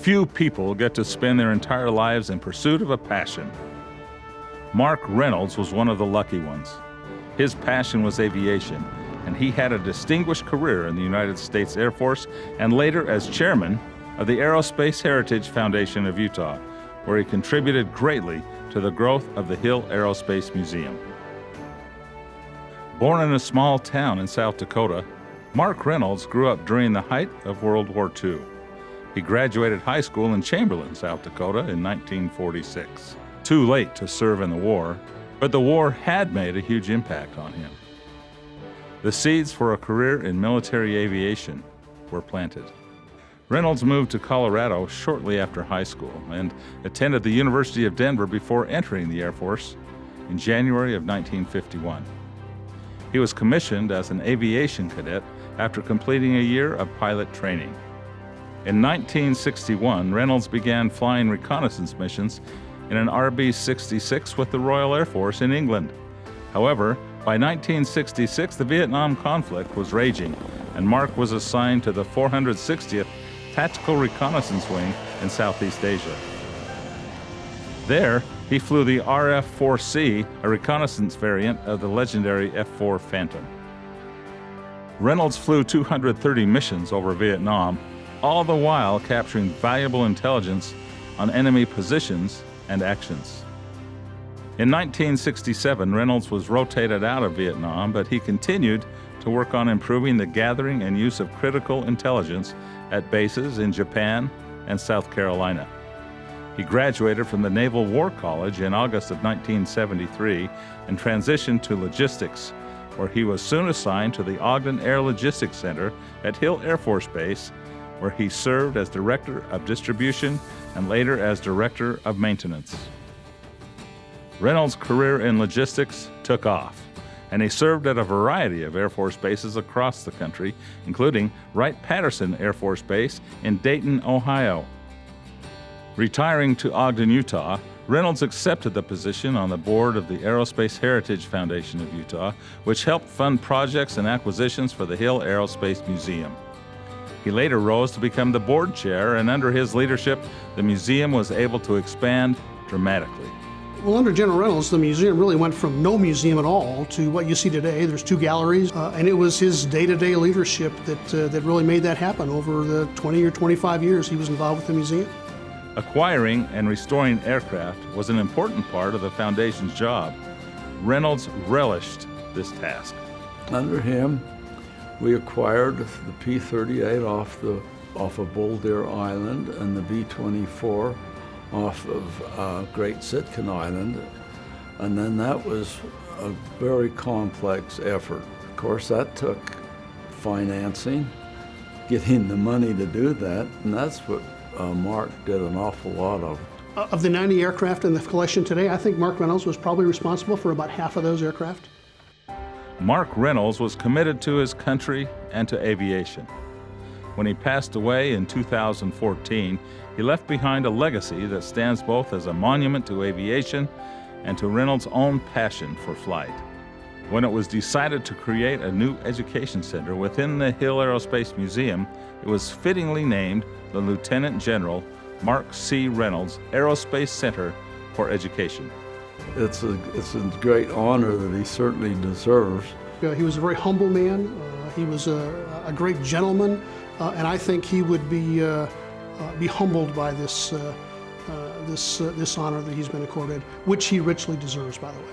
Few people get to spend their entire lives in pursuit of a passion. Marc Reynolds was one of the lucky ones. His passion was aviation, and he had a distinguished career in the United States Air Force and later as chairman of the Aerospace Heritage Foundation of Utah, where he contributed greatly to the growth of the Hill Aerospace Museum. Born in a small town in South Dakota, Marc Reynolds grew up during the height of World War II. He graduated high school in Chamberlain, South Dakota in 1946. Too late to serve in the war, but the war had made a huge impact on him. The seeds for a career in military aviation were planted. Reynolds moved to Colorado shortly after high school and attended the University of Denver before entering the Air Force in January of 1951. He was commissioned as an aviation cadet after completing a year of pilot training. In 1961, Reynolds began flying reconnaissance missions in an RB-66 with the Royal Air Force in England. However, by 1966, the Vietnam conflict was raging, and Marc was assigned to the 460th Tactical Reconnaissance Wing in Southeast Asia. There, he flew the RF-4C, a reconnaissance variant of the legendary F-4 Phantom. Reynolds flew 230 missions over Vietnam, all the while capturing valuable intelligence on enemy positions and actions. In 1967, Reynolds was rotated out of Vietnam, but he continued to work on improving the gathering and use of critical intelligence at bases in Japan and South Carolina. He graduated from the Naval War College in August of 1973 and transitioned to logistics, where he was soon assigned to the Ogden Air Logistics Center at Hill Air Force Base, where he served as Director of Distribution and later as Director of Maintenance. Reynolds' career in logistics took off, and he served at a variety of Air Force bases across the country, including Wright-Patterson Air Force Base in Dayton, Ohio. Retiring to Ogden, Utah, Reynolds accepted the position on the board of the Aerospace Heritage Foundation of Utah, which helped fund projects and acquisitions for the Hill Aerospace Museum. He later rose to become the board chair, and under his leadership, the museum was able to expand dramatically. Well, under General Reynolds, the museum really went from no museum at all to what you see today. There's 2 galleries, and it was his day-to-day leadership that really made that happen over the 20 or 25 years he was involved with the museum. Acquiring and restoring aircraft was an important part of the foundation's job. Reynolds relished this task. Under him, we acquired the P-38 off of Bull Deer Island and the B-24 off of Great Sitkan Island, and then that was a very complex effort. Of course, that took financing, getting the money to do that, and that's what Marc did an awful lot of. Of the 90 aircraft in the collection today, I think Marc Reynolds was probably responsible for about half of those aircraft. Marc Reynolds was committed to his country and to aviation. When he passed away in 2014, he left behind a legacy that stands both as a monument to aviation and to Reynolds' own passion for flight. When it was decided to create a new education center within the Hill Aerospace Museum, it was fittingly named the Lieutenant General Marc C. Reynolds Aerospace Center for Education. It's a great honor that he certainly deserves. He was a very humble man. He was a great gentleman, and I think he would be humbled by this honor that he's been accorded, which he richly deserves, by the way.